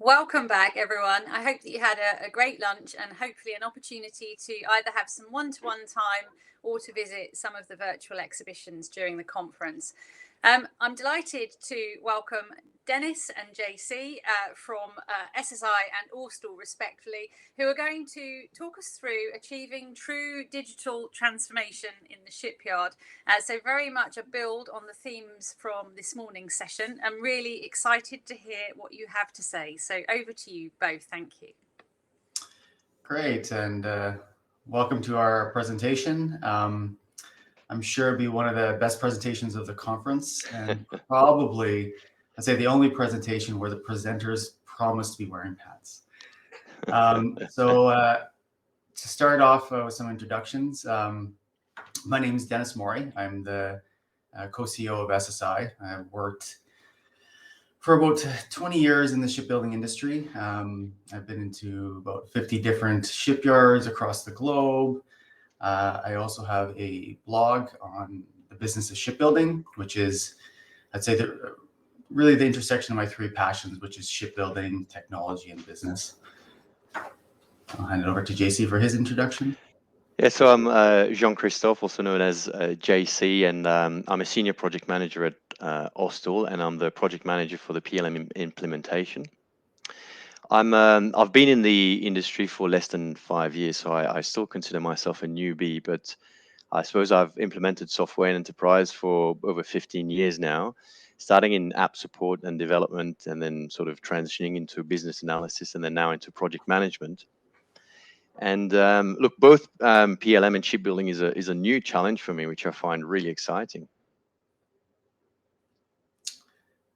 Welcome back, everyone. I hope that you had a great lunch and hopefully an opportunity to either have some one-to-one time or to visit some of the virtual exhibitions during the conference. I'm delighted to welcome Denis and JC from SSI and Austal, respectively, who are going to talk us through achieving true digital transformation in the shipyard. So very much a build on the themes from this morning's session. I'm really excited to hear what you have to say. So over to you both. Thank you. Great, and welcome to our presentation. I'm sure it'll be one of the best presentations of the conference, and probably, I'd say, the only presentation where the presenters promise to be wearing hats. To start off with some introductions, my name is Denis Morais. I'm the co-CEO of SSI. I've worked for about 20 years in the shipbuilding industry. I've been into about 50 different shipyards across the globe. I also have a blog on the business of shipbuilding, which is, I'd say, really the intersection of my three passions, which is shipbuilding, technology, and business. I'll hand it over to JC for his introduction. Yeah, so I'm Jean-Christophe, also known as JC, and I'm a senior project manager at Austal, and I'm the project manager for the PLM implementation. I've been in the industry for less than 5 years, so I still consider myself a newbie, but I suppose I've implemented software in enterprise for over 15 years now, starting in app support and development, and then sort of transitioning into business analysis, and then now into project management. And look, both PLM and shipbuilding is a new challenge for me, which I find really exciting.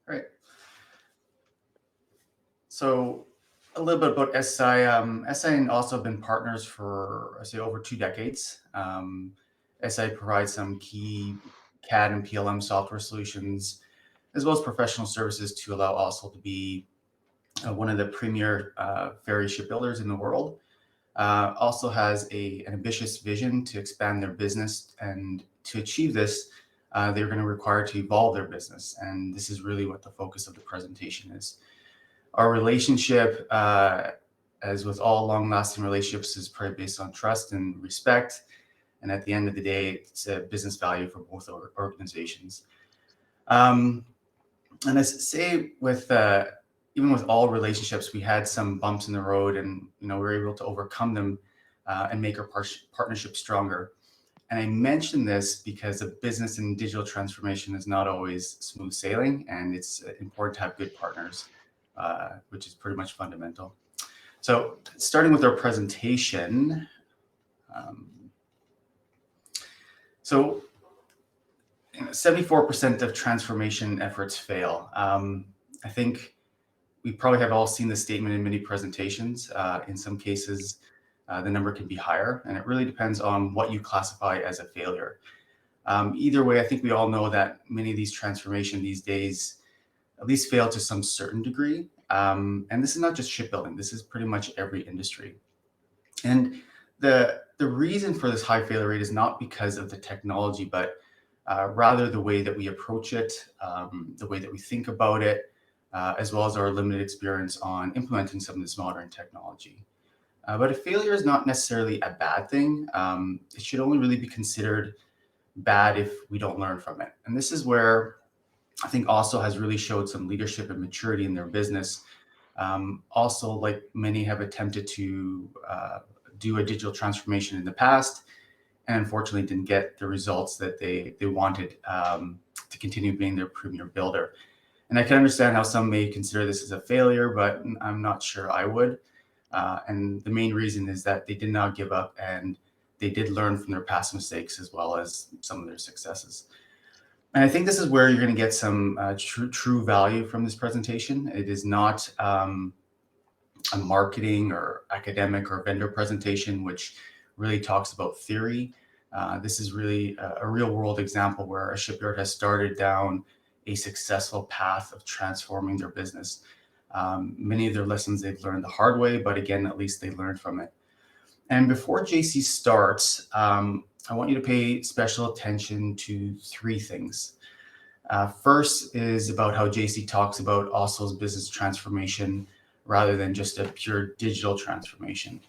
Great. So a little bit about SSI. SSI and also have been partners for, I say, over 2 decades. SSI provides some key CAD and PLM software solutions, as well as professional services to allow Austal to be one of the premier ferry shipbuilders in the world. Also has an ambitious vision to expand their business, and to achieve this, they're going to require to evolve their business. And this is really what the focus of the presentation is. Our relationship, as with all long-lasting relationships, is probably based on trust and respect. And at the end of the day, it's a business value for both organizations. And I say with even with all relationships, we had some bumps in the road, and we were able to overcome them and make our partnership stronger. And I mention this because a business and digital transformation is not always smooth sailing, and it's important to have good partners, which is pretty much fundamental. So starting with our presentation, so 74% of transformation efforts fail. I think we probably have all seen this statement in many presentations. In some cases, the number can be higher, and it really depends on what you classify as a failure. Either way, I think we all know that many of these transformations these days at least fail to some certain degree. And this is not just shipbuilding. This is pretty much every industry. And the reason for this high failure rate is not because of the technology, but rather the way that we approach it, the way that we think about it, as well as our limited experience on implementing some of this modern technology. But a failure is not necessarily a bad thing. It should only really be considered bad if we don't learn from it. And this is where I think Austal has really showed some leadership and maturity in their business. Also, like many have attempted to do a digital transformation in the past, and unfortunately didn't get the results that they wanted to continue being their premier builder. And I can understand how some may consider this as a failure, but I'm not sure I would. And the main reason is that they did not give up, and they did learn from their past mistakes as well as some of their successes. And I think this is where you're going to get some true value from this presentation. It is not a marketing or academic or vendor presentation, which really talks about theory. This is really a real world example where a shipyard has started down a successful path of transforming their business. Many of their lessons they've learned the hard way, but again, at least they learned from it. And before JC starts, I want you to pay special attention to 3 things. First is about how JC talks about Austal's business transformation rather than just a pure digital transformation.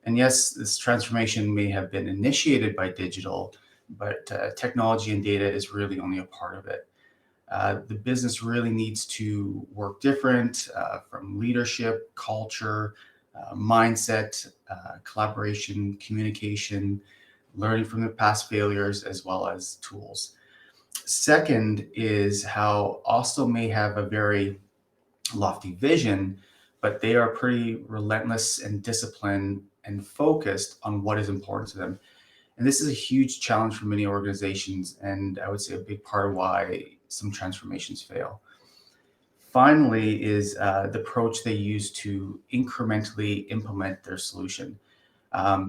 And yes, this transformation may have been initiated by digital, but technology and data is really only a part of it. The business really needs to work different from leadership, culture, mindset, collaboration, communication, learning from the past failures, as well as tools. Second is how Austal may have a very lofty vision, but they are pretty relentless and disciplined and focused on what is important to them. And this is a huge challenge for many organizations, and I would say a big part of why some transformations fail. Finally is the approach they use to incrementally implement their solution.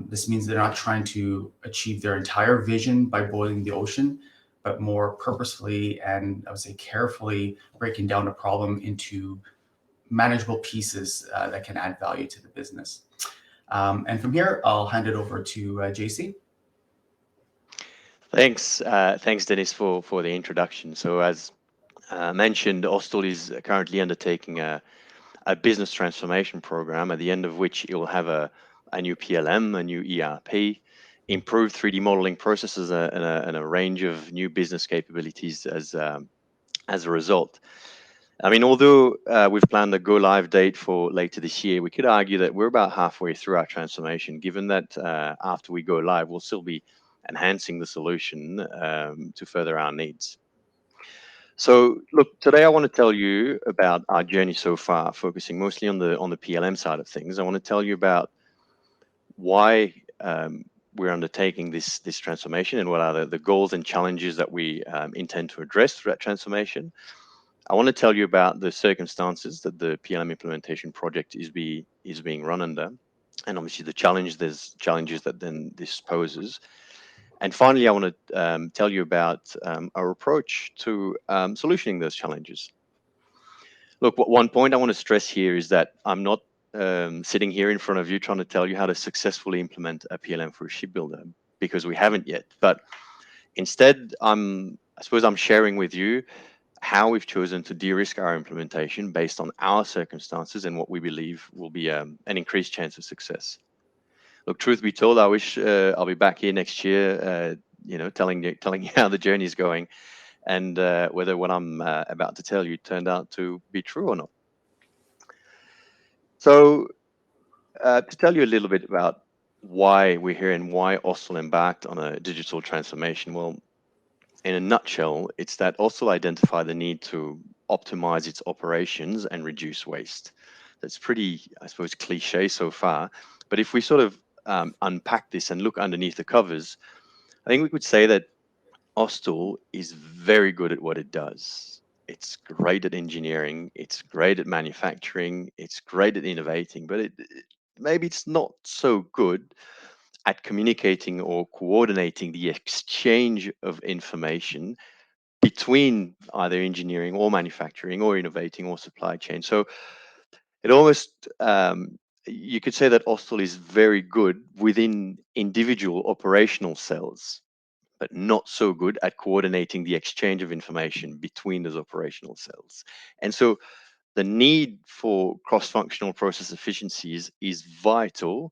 This means they're not trying to achieve their entire vision by boiling the ocean, but more purposefully and I would say carefully breaking down a problem into manageable pieces that can add value to the business. And from here, I'll hand it over to JC. Thanks, Denis, for the introduction. So as mentioned, Austal is currently undertaking a business transformation program, at the end of which it will have a new PLM, a new ERP, improved 3D modeling processes, and a range of new business capabilities as a result. I mean, although we've planned a go live date for later this year, we could argue that we're about halfway through our transformation, given that after we go live, we'll still be enhancing the solution to further our needs. So look, today I want to tell you about our journey so far, focusing mostly on the PLM side of things. I want to tell you about why we're undertaking this transformation and what are the goals and challenges that we intend to address through that transformation. I want to tell you about the circumstances that the PLM implementation project is being run under, and obviously there's challenges that then this poses. And finally, I want to tell you about our approach to solutioning those challenges. Look, one point I want to stress here is that I'm not sitting here in front of you trying to tell you how to successfully implement a PLM for a shipbuilder, because we haven't yet. But instead, I suppose I'm sharing with you how we've chosen to de-risk our implementation based on our circumstances and what we believe will be an increased chance of success. Look, truth be told, I wish I'll be back here next year, telling you how the journey is going, and whether what I'm about to tell you turned out to be true or not. So, to tell you a little bit about why we're here and why Austal embarked on a digital transformation, well, in a nutshell, it's that Austal identified the need to optimize its operations and reduce waste. That's pretty, I suppose, cliche so far, but if we sort of unpack this and look underneath the covers, I think we could say that Austal is very good at what it does. It's great at engineering, it's great at manufacturing, it's great at innovating, but maybe it's not so good at communicating or coordinating the exchange of information between either engineering or manufacturing or innovating or supply chain. So it almost you could say that Austal is very good within individual operational cells, but not so good at coordinating the exchange of information between those operational cells. And so the need for cross-functional process efficiencies is vital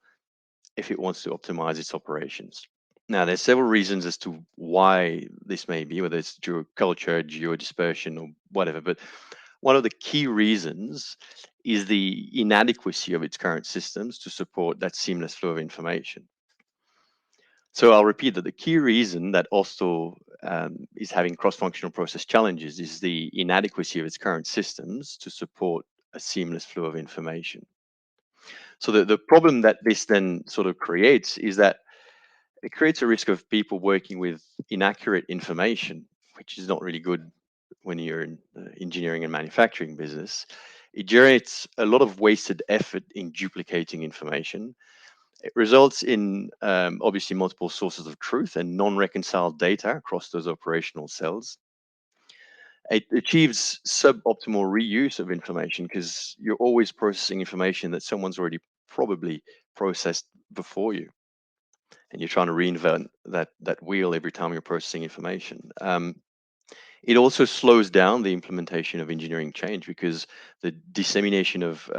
if it wants to optimize its operations. Now, there's several reasons as to why this may be, whether it's geo-culture, geo-dispersion, or whatever, but one of the key reasons is the inadequacy of its current systems to support that seamless flow of information. So I'll repeat that the key reason that Austal is having cross-functional process challenges is the inadequacy of its current systems to support a seamless flow of information. So the problem that this then sort of creates is that it creates a risk of people working with inaccurate information, which is not really good when you're in the engineering and manufacturing business. It generates a lot of wasted effort in duplicating information. It results in obviously multiple sources of truth and non-reconciled data across those operational cells. It achieves suboptimal reuse of information because you're always processing information that someone's already probably processed before you, and you're trying to reinvent that wheel every time you're processing information. It also slows down the implementation of engineering change because the dissemination of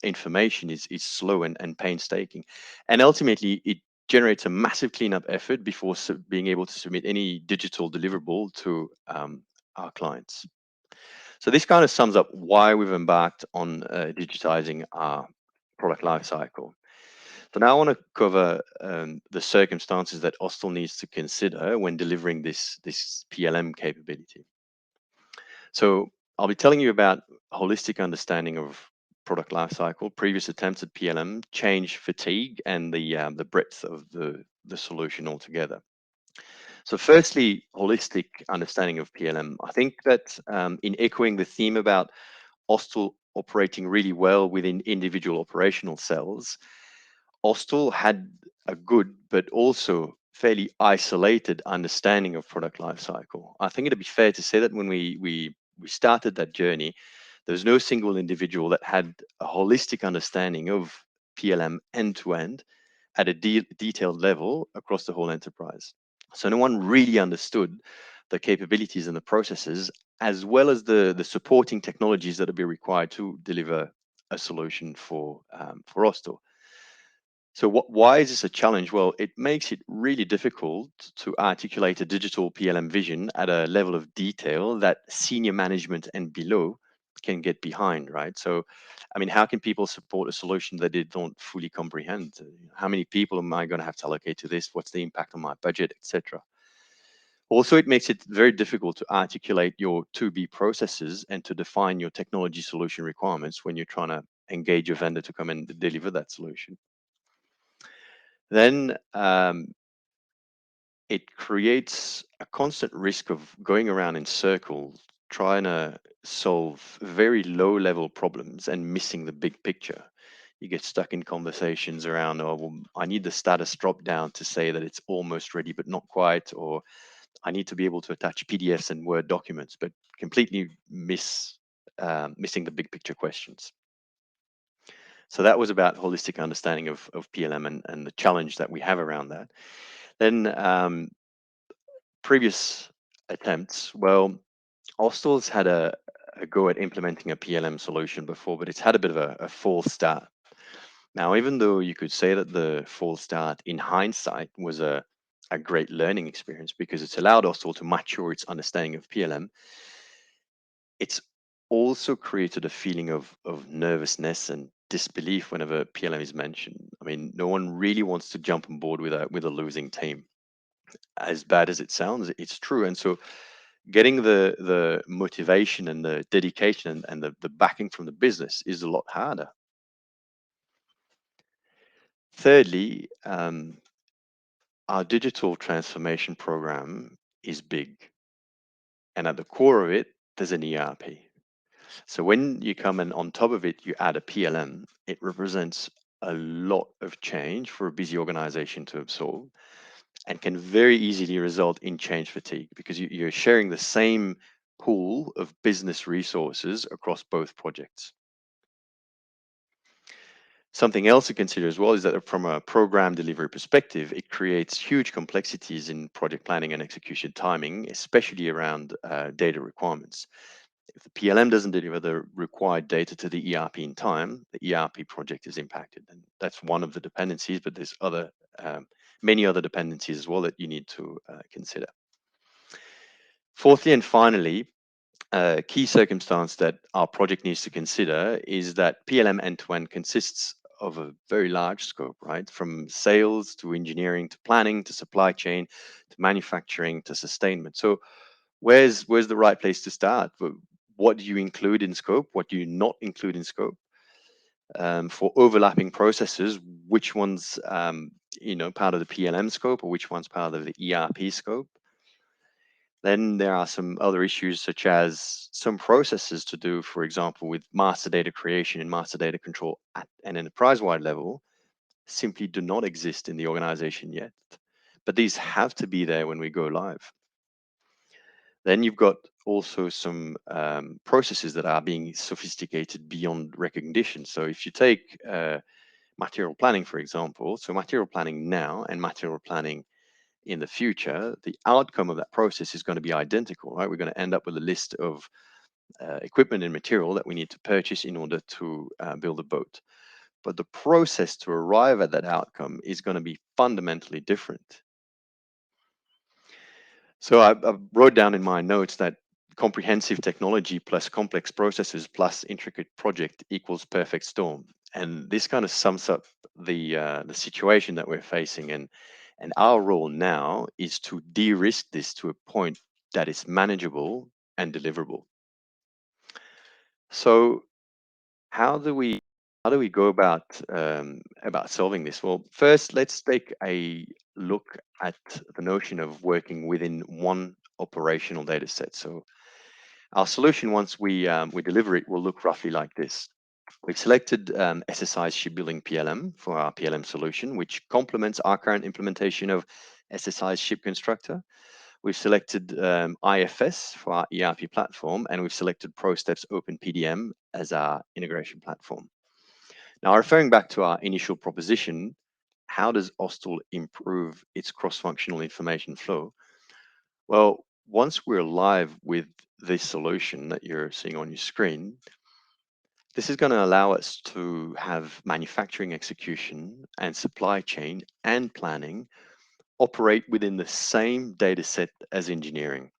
information is slow and painstaking. And ultimately, it generates a massive cleanup effort before being able to submit any digital deliverable to our clients. So this kind of sums up why we've embarked on digitizing our product lifecycle. So now I want to cover the circumstances that Austal needs to consider when delivering this PLM capability. So I'll be telling you about holistic understanding of product lifecycle, previous attempts at PLM, change fatigue, and the breadth of the solution altogether. So firstly, holistic understanding of PLM. I think that in echoing the theme about Austal operating really well within individual operational cells, Austal had a good but also fairly isolated understanding of product lifecycle. I think it'd be fair to say that when we started that journey, there was no single individual that had a holistic understanding of PLM end to end at a detailed level across the whole enterprise. So no one really understood the capabilities and the processes, as well as the supporting technologies that would be required to deliver a solution for Austal. So why is this a challenge? Well, it makes it really difficult to articulate a digital PLM vision at a level of detail that senior management and below can get behind, right? So, I mean, how can people support a solution that they don't fully comprehend? How many people am I going to have to allocate to this? What's the impact on my budget, etc.? Also, it makes it very difficult to articulate your to-be processes and to define your technology solution requirements when you're trying to engage a vendor to come and deliver that solution. Then it creates a constant risk of going around in circles, trying to solve very low level problems and missing the big picture. You get stuck in conversations around, oh, well, I need the status drop down to say that it's almost ready, but not quite, or I need to be able to attach PDFs and Word documents, but completely missing the big picture questions. So that was about holistic understanding of PLM and the challenge that we have around that. Then previous attempts, well, Austal's had a go at implementing a PLM solution before, but it's had a bit of a false start. Now, even though you could say that the false start in hindsight was a great learning experience because it's allowed Austal to mature its understanding of PLM, it's also created a feeling of nervousness and disbelief whenever PLM is mentioned. I mean, no one really wants to jump on board with a losing team. As bad as it sounds, it's true. And so getting the motivation and the dedication and the backing from the business is a lot harder. Thirdly, our digital transformation program is big. And at the core of it, there's an ERP. So when you come and on top of it, you add a PLM, it represents a lot of change for a busy organization to absorb and can very easily result in change fatigue because you're sharing the same pool of business resources across both projects. Something else to consider as well is that from a program delivery perspective, it creates huge complexities in project planning and execution timing, especially around data requirements. If the PLM doesn't deliver the required data to the ERP in time, the ERP project is impacted. And that's one of the dependencies, but there's many other dependencies as well that you need to consider. Fourthly and finally, a key circumstance that our project needs to consider is that PLM end-to-end consists of a very large scope, right? From sales to engineering to planning to supply chain to manufacturing to sustainment. So where's the right place to start? What do you include in scope? What do you not include in scope? For overlapping processes, which one's part of the PLM scope or which one's part of the ERP scope? Then there are some other issues such as some processes to do, for example, with master data creation and master data control at an enterprise-wide level simply do not exist in the organization yet. But these have to be there when we go live. Then you've got also some processes that are being sophisticated beyond recognition. So if you take material planning, for example, so material planning now and material planning in the future, the outcome of that process is going to be identical, right? We're going to end up with a list of equipment and material that we need to purchase in order to build a boat. But the process to arrive at that outcome is going to be fundamentally different. So I wrote down in my notes that comprehensive technology plus complex processes plus intricate project equals perfect storm. And this kind of sums up the situation that we're facing. And our role now is to de-risk this to a point that is manageable and deliverable. So how do we go about solving this? Well, first, let's take a look at the notion of working within one operational data set. So our solution, once we deliver it, will look roughly like this. We've selected SSI's Shipbuilding PLM for our PLM solution, which complements our current implementation of SSI's ShipConstructor. We've selected IFS for our ERP platform, and we've selected ProStep's Open PDM as our integration platform. Now, referring back to our initial proposition, how does Austal improve its cross-functional information flow? Well, once we're live with this solution that you're seeing on your screen, this is going to allow us to have manufacturing execution and supply chain and planning operate within the same data set as engineering.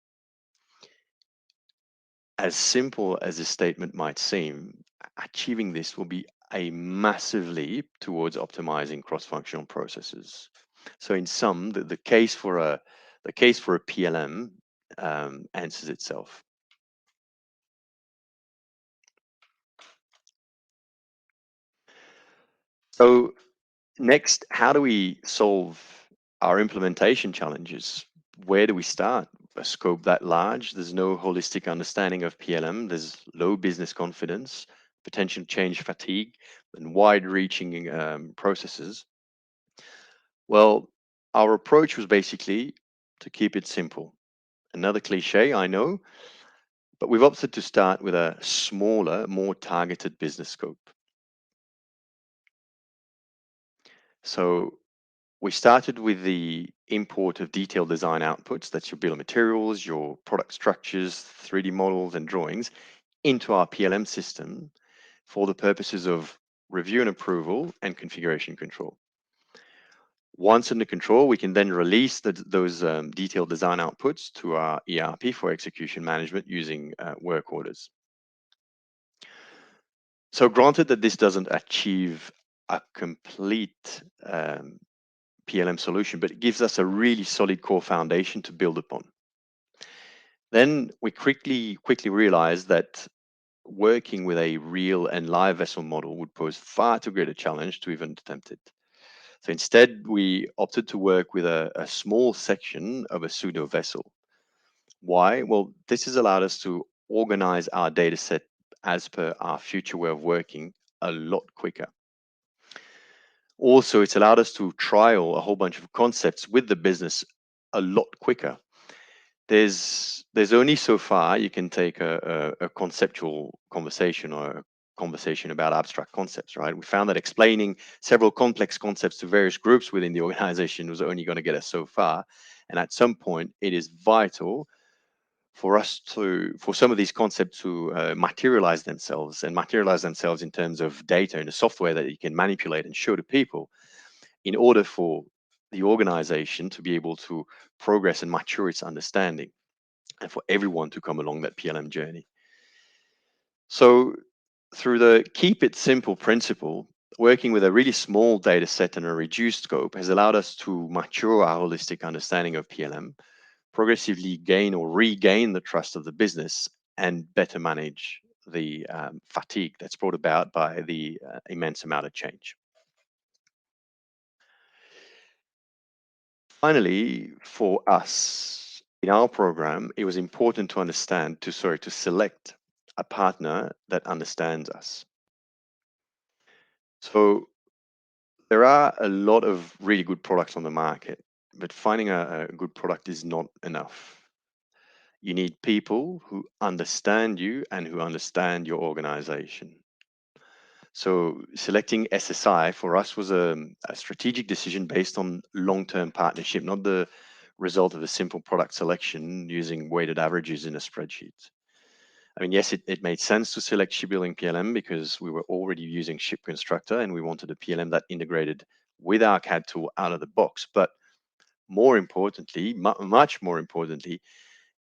As simple as this statement might seem, achieving this will be a massive leap towards optimizing cross-functional processes. So in sum, the case for a PLM answers itself. So next, how do we solve our implementation challenges? Where do we start? A scope that large, there's no holistic understanding of PLM, there's low business confidence, potential change fatigue, and wide-reaching processes. Well, our approach was basically to keep it simple. Another cliche, I know, but we've opted to start with a smaller, more targeted business scope. So we started with the import of detailed design outputs, that's your bill of materials, your product structures, 3D models, and drawings, into our PLM system for the purposes of review and approval and configuration control. Once under control, we can then release those detailed design outputs to our ERP for execution management using work orders. So granted that this doesn't achieve a complete PLM solution, but it gives us a really solid core foundation to build upon. Then we quickly realized that working with a real and live vessel model would pose far too great a challenge to even attempt it. So instead, we opted to work with a small section of a pseudo vessel. Why? Well, this has allowed us to organize our data set as per our future way of working a lot quicker. Also, it's allowed us to trial a whole bunch of concepts with the business a lot quicker. There's only so far you can take a conceptual conversation or a conversation about abstract concepts, right? We found that explaining several complex concepts to various groups within the organization was only going to get us so far. And at some point, it is vital for some of these concepts to materialize themselves in terms of data in the software that you can manipulate and show to people in order for the organization to be able to progress and mature its understanding and for everyone to come along that PLM journey. So through the keep it simple principle, working with a really small data set and a reduced scope has allowed us to mature our holistic understanding of PLM, progressively gain or regain the trust of the business, and better manage the fatigue that's brought about by the immense amount of change. Finally, for us in our program, it was important to select a partner that understands us. So there are a lot of really good products on the market, but finding a good product is not enough. You need people who understand you and who understand your organization. So selecting SSI for us was a strategic decision based on long-term partnership, not the result of a simple product selection using weighted averages in a spreadsheet. I mean, yes, it made sense to select shipbuilding PLM because we were already using ShipConstructor and we wanted a PLM that integrated with our CAD tool out of the box. But more importantly, much more importantly,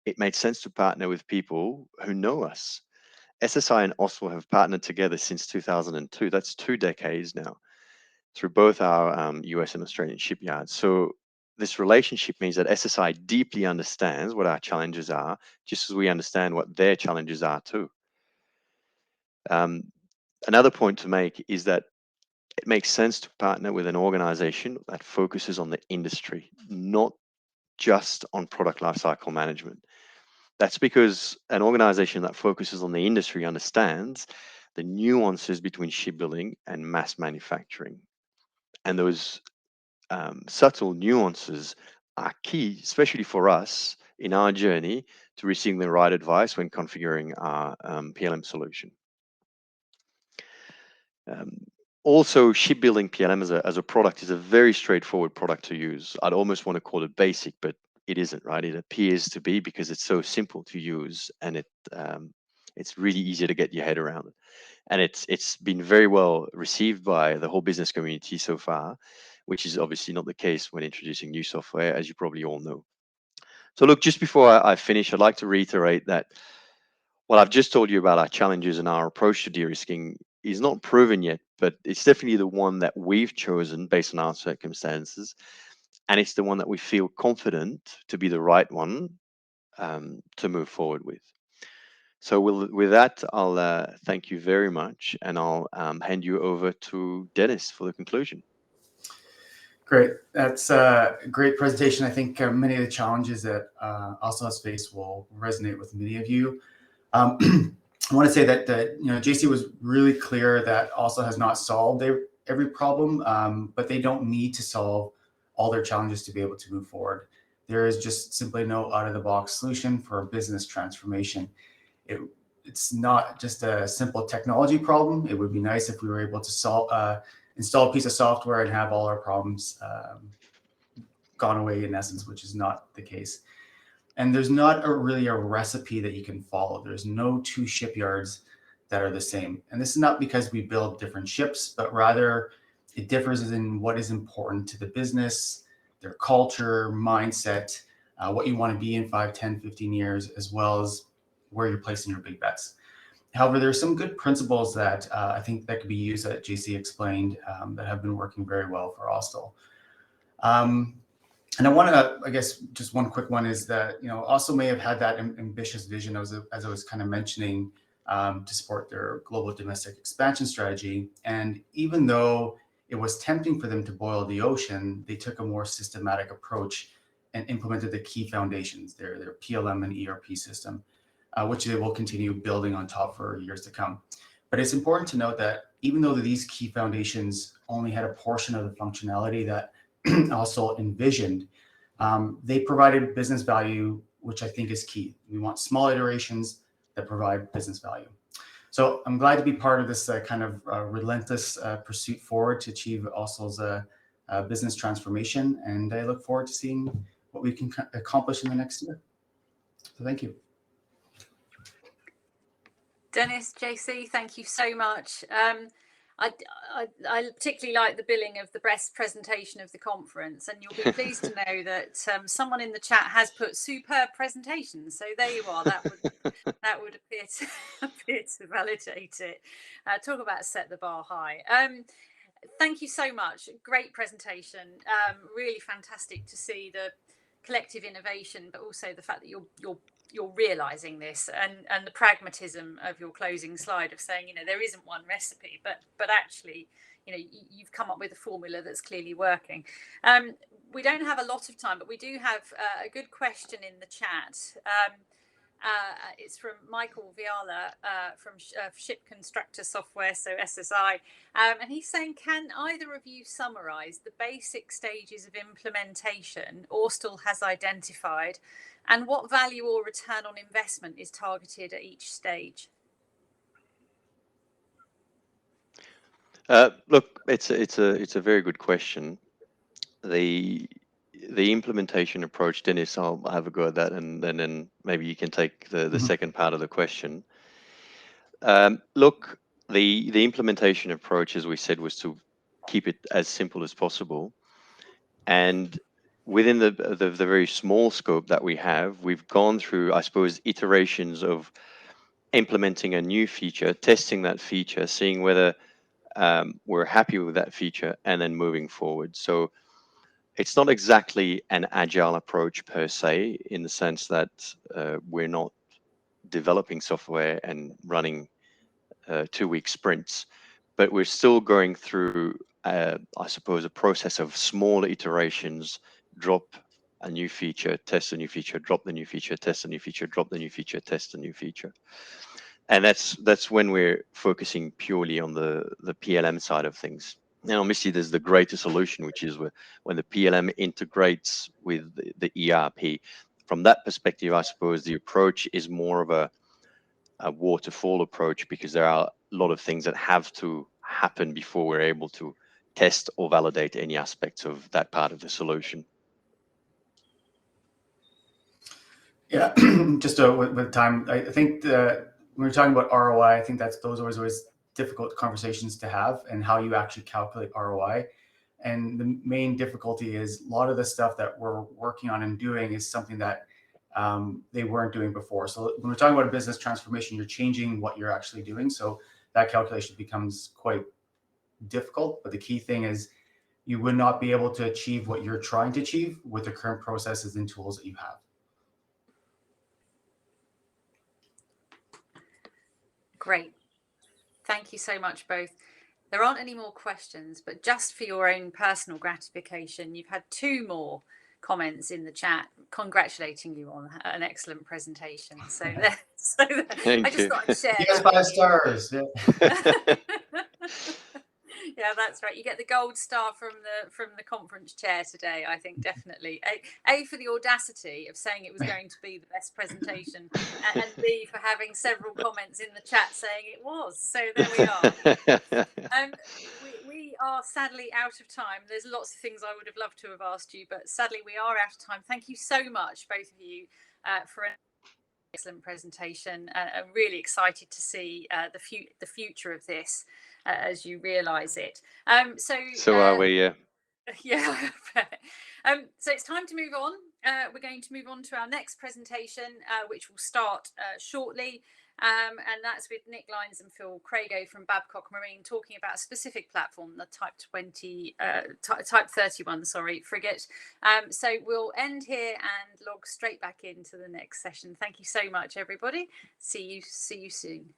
it made sense to partner with people who know us. SSI and Austal have partnered together since 2002. That's 2 decades now, through both our US and Australian shipyards. So this relationship means that SSI deeply understands what our challenges are, just as we understand what their challenges are too. Another point to make is that it makes sense to partner with an organization that focuses on the industry, not just on product lifecycle management. That's because an organization that focuses on the industry understands the nuances between shipbuilding and mass manufacturing. And those subtle nuances are key, especially for us in our journey to receiving the right advice when configuring our PLM solution. Also, shipbuilding PLM as a product is a very straightforward product to use. I'd almost want to call it basic, but it isn't, right? It appears to be because it's so simple to use, and it's really easy to get your head around it. And it's been very well received by the whole business community so far, which is obviously not the case when introducing new software, as you probably all know. So look, just before I finish, I'd like to reiterate that what I've just told you about our challenges and our approach to de-risking is not proven yet, but it's definitely the one that we've chosen based on our circumstances. And it's the one that we feel confident to be the right one to move forward with. So with that, I'll thank you very much, and I'll hand you over to Denis for the conclusion. Great. That's a great presentation. I think many of the challenges that Austal has faced will resonate with many of you. I want to say that JC was really clear that Austal has not solved every problem, but they don't need to solve all their challenges to be able to move forward. There is just simply no out-of-the-box solution for business transformation. It's not just a simple technology problem. It would be nice if we were able to install a piece of software and have all our problems gone away in essence, which is not the case. And there's not really a recipe that you can follow. There's no 2 shipyards that are the same. And this is not because we build different ships, but rather it differs in what is important to the business, their culture, mindset, what you want to be in 5, 10, 15 years, as well as where you're placing your big bets. However, there are some good principles that I think that could be used that JC explained that have been working very well for Austal. And I want to, I guess, just one quick one is that, Austal may have had that ambitious vision, as I was kind of mentioning, to support their global domestic expansion strategy. And even though it was tempting for them to boil the ocean, they took a more systematic approach and implemented the key foundations, their PLM and ERP system, which they will continue building on top for years to come. But it's important to note that even though these key foundations only had a portion of the functionality that Austal envisioned, they provided business value, which I think is key. We want small iterations that provide business value. So I'm glad to be part of this kind of relentless pursuit forward to achieve Austal's business transformation. And I look forward to seeing what we can accomplish in the next year. So thank you. Denis, JC, thank you so much. I particularly like the billing of the best presentation of the conference, and you'll be pleased to know that someone in the chat has put superb presentations. So there you are. That would appear to validate it. Talk about set the bar high. Thank you so much. Great presentation. Really fantastic to see the collective innovation, but also the fact that you're realizing this and the pragmatism of your closing slide of saying, there isn't one recipe, but actually, you've come up with a formula that's clearly working. We don't have a lot of time, but we do have a good question in the chat. It's from Michael Viala from ShipConstructor software, so SSI. And he's saying, can either of you summarize the basic stages of implementation Austal has identified, and what value or return on investment is targeted at each stage? Look, it's a very good question. The implementation approach, Denis, I'll have a go at that, and then maybe you can take the second part of the question. Look, the implementation approach, as we said, was to keep it as simple as possible. And within the very small scope that we have, we've gone through, I suppose, iterations of implementing a new feature, testing that feature, seeing whether we're happy with that feature, and then moving forward. So it's not exactly an agile approach per se, in the sense that we're not developing software and running 2-week sprints, but we're still going through, I suppose, a process of small iterations, drop a new feature, test a new feature, drop the new feature, test a new feature, drop the new feature, test a new feature. And that's when we're focusing purely on the PLM side of things. And obviously there's the greater solution, which is when the PLM integrates with the ERP. From that perspective, I suppose the approach is more of a waterfall approach, because there are a lot of things that have to happen before we're able to test or validate any aspects of that part of the solution. Yeah, just with time, I think when we're talking about ROI, I think those are always difficult conversations to have, and how you actually calculate ROI. And the main difficulty is a lot of the stuff that we're working on and doing is something that they weren't doing before. So when we're talking about a business transformation, you're changing what you're actually doing. So that calculation becomes quite difficult. But the key thing is you would not be able to achieve what you're trying to achieve with the current processes and tools that you have. Great. Thank you so much, both. There aren't any more questions, but just for your own personal gratification, you've had 2 more comments in the chat congratulating you on an excellent presentation. So, I just thought I'd share. Yes, 5 stars. Yeah. Yeah, that's right. You get the gold star from the conference chair today, I think, definitely. A for the audacity of saying it was going to be the best presentation, and B for having several comments in the chat saying it was. So there we are. We are sadly out of time. There's lots of things I would have loved to have asked you, but sadly we are out of time. Thank you so much, both of you, for an excellent presentation. I'm really excited to see the future of this as you realise it. So are we. Yeah. So it's time to move on. We're going to move on to our next presentation, which will start shortly. And that's with Nick Lines and Phil Crago from Babcock Marine, talking about a specific platform, the Type 31, frigate. So we'll end here and log straight back into the next session. Thank you so much, everybody. See you soon.